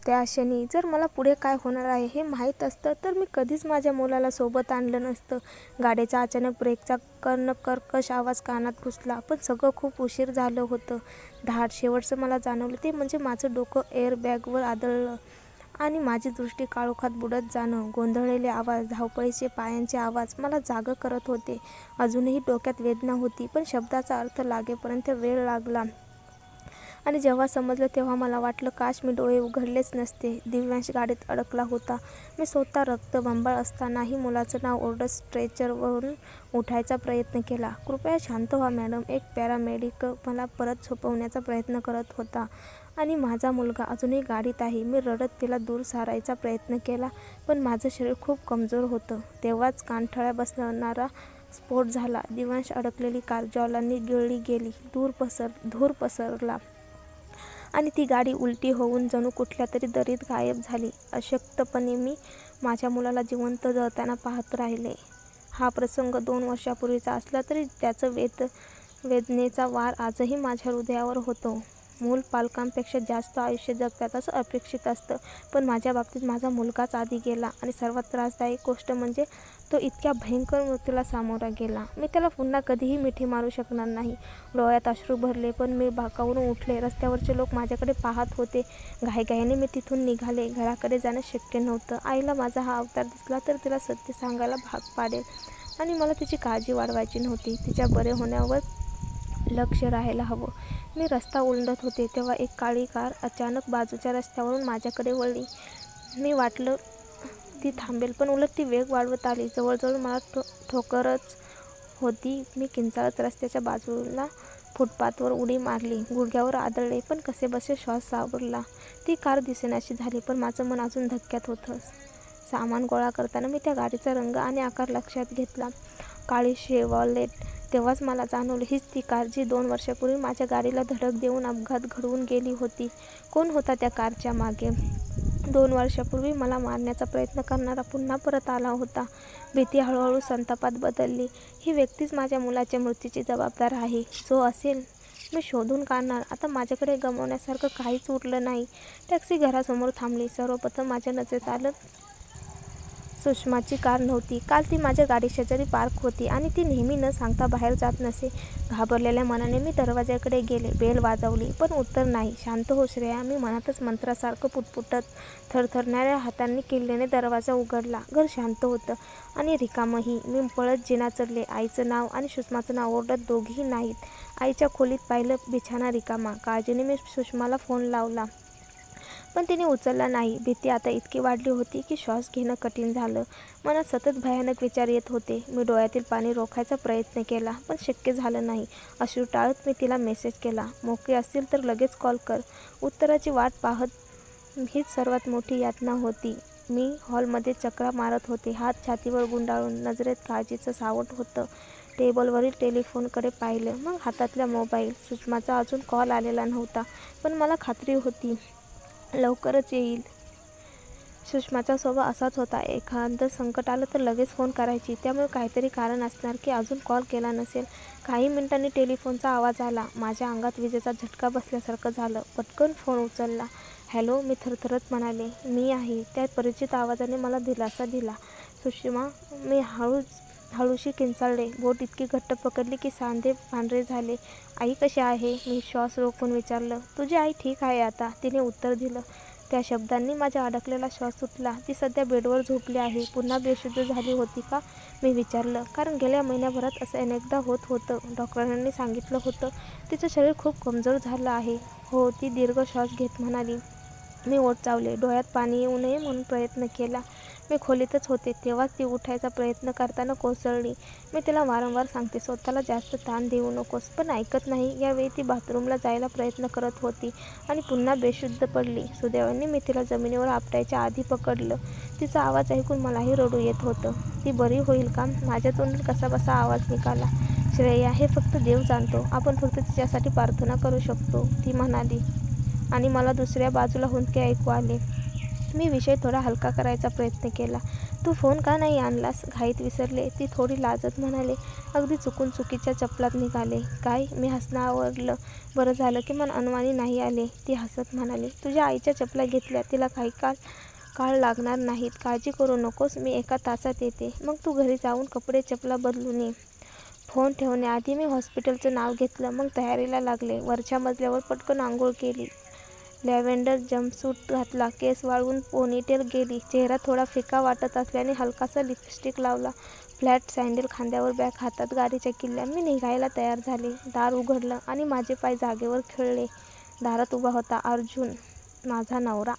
त्या क्षणी जर मला पुढे काय होणार आहे हे माहीत असतं तर मी कधीच माझ्या मुलाला सोबत आणलं नसतं. गाडीचा अचानक ब्रेकचा कर्कश आवाज कानात घुसला, पण सगळं खूप उशीर झालं होतं. धाड शेवटचं मला जाणवलं ते म्हणजे माझं डोकं एअरबॅगवर आदळलं आणि माझी दृष्टी काळोखात बुडत जाणं. गोंधळलेले आवाज, धावपळीचे पायांचे आवाज मला जागं करत होते. अजूनही डोक्यात वेदना होती, पण शब्दाचा अर्थ लागेपर्यंत वेळ लागला. आणि जेव्हा समजलं तेव्हा मला वाटलं काश मी डोळे उघडलेच नसते. दिव्यांश गाडीत अडकला होता. मी स्वतः रक्तबंबाळ असतानाही मुलाचं नाव ओरडत स्ट्रेचरवरून उठायचा प्रयत्न केला. कृपया शांत व्हा मॅडम, एक पॅरामेडिक मला परत झोपवण्याचा प्रयत्न करत होता आणि माझा मुलगा अजूनही गाडीत आहे. मी रडत तिला दूर सारायचा प्रयत्न केला, पण माझं शरीर खूप कमजोर होतं. तेव्हाच कानठळ्या बसणारा स्फोट झाला. दिव्यांश अडकलेली कार ज्वालांनी गिळली गेली. धूर पसरला आणि ती गाडी उलटी होऊन जणू कुठल्या तरी दरीत गायब झाली. अशक्तपणे मी माझ्या मुलाला जिवंत जळताना पाहत राहिले. हा प्रसंग 2 वर्षांपूर्वीचा असला तरी त्याचं वेदनेचा वार आजही माझ्या हृदयावर होतो. मूल पालकांपेक्षा जास्त आयुष्य जगतात असं अपेक्षित असतं, पण माझ्या बाबतीत माझा मुलगाच आधी गेला आणि सर्वात त्रासदायक गोष्ट म्हणजे तो इतक्या भयंकर मृत्यूला सामोरा गेला. मी त्याला पुन्हा कधीही मिठी मारू शकणार नाही. डोळ्यात अश्रू भरले, पण मी बाकावून उठले. रस्त्यावरचे लोक माझ्याकडे पाहत होते. घाईघाईने मी तिथून निघाले. घराकडे जाणं शक्य नव्हतं. आईला माझा हा अवतार दिसला तर तिला सत्य सांगायला भाग पाडेल आणि मला तिची काळजी वाढवायची नव्हती. तिच्या बरे होण्यावर लक्ष राहायला हवं. मी रस्ता ओलांडत होते तेव्हा एक काळी कार अचानक बाजूच्या रस्त्यावरून माझ्याकडे वळली. मी वाटलं ती थांबेल, पण उलट ती वेग वाढवत आली. जवळजवळ मला ठोकरच होती. मी किंचाळत रस्त्याच्या बाजूला फुटपाथवर उडी मारली. गुडघ्यावर आदळले, पण कसेबसे श्वास सावरला. ती कार दिसेनाशी झाली, पण माझं मन अजून धक्क्यात होतं. सामान गोळा करताना मी त्या गाडीचा रंग आणि आकार लक्षात घेतला. काळी शेव्रॉलेट. तेव्हाच मला जाणवलं हीच ती कार जी 2 वर्षांपूर्वी माझ्या गाडीला धडक देऊन अपघात घडवून गेली होती. कोण होता त्या कारच्या मागे? 2 वर्षांपूर्वी मला मारण्याचा प्रयत्न करणारा पुन्हा परत आला होता. भीती हळूहळू संतापात बदलली. ही व्यक्तीच माझ्या मुलाच्या मृत्यूची जबाबदार आहे. जो असेल मी शोधून काढणार. आता माझ्याकडे गमावण्यासारखं काहीच उरलं नाही. टॅक्सी घरासमोर थांबली. सर्वप्रथम माझ्या नजरेत आलं सुषमाची कार नव्हती. काल ती माझ्या गाडीशेजारी पार्क होती आणि ती नेहमी न सांगता बाहेर जात नसे. घाबरलेल्या मनाने मी दरवाजाकडे गेले. बेल वाजवली, पण उत्तर नाही. शांत हो श्रेया, मी मनातच मंत्रासारखं पुटपुटत थरथरणाऱ्या हातांनी किल्लीने दरवाजा उघडला. घर शांत होतं आणि रिकामंही. मी पळत जिना चढले. आईचं नाव आणि सुषमाचं नाव ओरडत दोघेही नाहीत. आईच्या खोलीत पाहिलं, बिछाना रिकामा. काळजीने मी सुषमाला फोन लावला, पण तिने उचलला नाही. भीती आता इतकी वाढली होती की श्वास घेणं कठीण झालं. मनात सतत भयानक विचार येत होते. मी डोळ्यातील पाणी रोखायचा प्रयत्न केला, पण शक्य झालं नाही. अश्रू टाळत मी तिला मेसेज केला, मोकळी असतील तर लगेच कॉल कर. उत्तराची वाट पाहत हीच सर्वात मोठी यातना होती. मी हॉलमध्ये चकरा मारत होते, हात छातीवर गुंडाळून. नजरेत काळजीचं सावट होतं. टेबलवरील टेलिफोनकडे पाहिलं, मग हातातला मोबाईल. सुषमाचा अजून कॉल आलेला नव्हता, पण मला खात्री होती लवकरच येईल. सुषमाचा स्वभाव असाच होता. एखादं संकट आलं तर लगेच फोन करायची, त्यामुळे काहीतरी कारण असणार की अजून कॉल केला नसेल. काही मिनिटांनी टेलिफोनचा आवाज आला. माझ्या अंगात विजेचा झटका बसल्यासारखं झालं. पटकन फोन उचलला. हॅलो, मी थरथरत म्हणाले. मी आहे. त्या परिचित आवाजाने मला दिलासा दिला. सुषमा, मी हळूशी किंचाळले. बोट इतकी घट्ट पकडली की सांधे पांढरे झाले. आई कशी आहे? मी श्वास रोखून विचारलं. तुझी आई ठीक आहे आता, तिने उत्तर दिलं. त्या शब्दांनी माझा अडकलेला श्वास सुटला. ती सध्या बेडवर झोपली आहे. पुन्हा बेशुद्ध झाली होती का? मी विचारलं, कारण गेल्या महिन्याभरात असं अनेकदा होत होतं. डॉक्टरांनी सांगितलं होतं तिचं शरीर खूप कमजोर झालं आहे. हो, ती दीर्घ श्वास घेत म्हणाली. मी ओठ चावले. डोळ्यात पाणी येऊ नये म्हणून प्रयत्न केला. मी खोलीतच होते तेव्हाच ती उठायचा प्रयत्न करताना कोसळली. मी तिला वारंवार सांगते, स्वतःला जास्त ताण देऊ नकोस, पण ऐकत नाही. यावेळी ती बाथरूमला जायला प्रयत्न करत होती आणि पुन्हा बेशुद्ध पडली. सुदैवाने मी तिला जमिनीवर आपटायच्या आधी पकडलं. तिचा आवाज ऐकून मलाही रडू येत होतं. ती बरी होईल का? माझ्या तोंडून कसाबसा आवाज निघाला. श्रेया, हे फक्त देव जाणतो. आपण फक्त तिच्यासाठी प्रार्थना करू शकतो, ती म्हणाली आणि मला दुसऱ्या बाजूला हुंदके ऐकू आले. मी विषय थोडा हलका करायचा प्रयत्न केला. तू फोन का नाही आणलास? घाईत विसरले. ती थोडी लाजत म्हणाली, अगदी चुकून चुकीच्या चपलात निघाले. काय? मी हसणं आवरलं. बरं झालं की मन अनवाणी नाही आले. ती हसत म्हणाली, तुझ्या आईच्या चपला घेतल्या. तिला काही काळ लागणार नाहीत. काळजी करू नकोस. मी 1 तासात येते. मग तू घरी जाऊन कपडे चपला बदलून ये. फोन ठेवण्याआधी मी हॉस्पिटलचं नाव घेतलं. मग तयारीला लागले. वरच्या मजल्यावर पटकन आंघोळ केली. लॅव्हेंडर जंपसूट घातला. केस वाळवून पोनीटेल केली. चेहरा थोडा फिका वाटत असल्याने हलकासा लिपस्टिक लावला. फ्लॅट सँडल खांद्यावर, बॅग हातात, गाडीच्या किल्ल्या. मी निघायला तयार झाले. दार उघडलं आणि माझे पाय जागेवर खिळले. दारात उभा होता अर्जुन, माझा नवरा.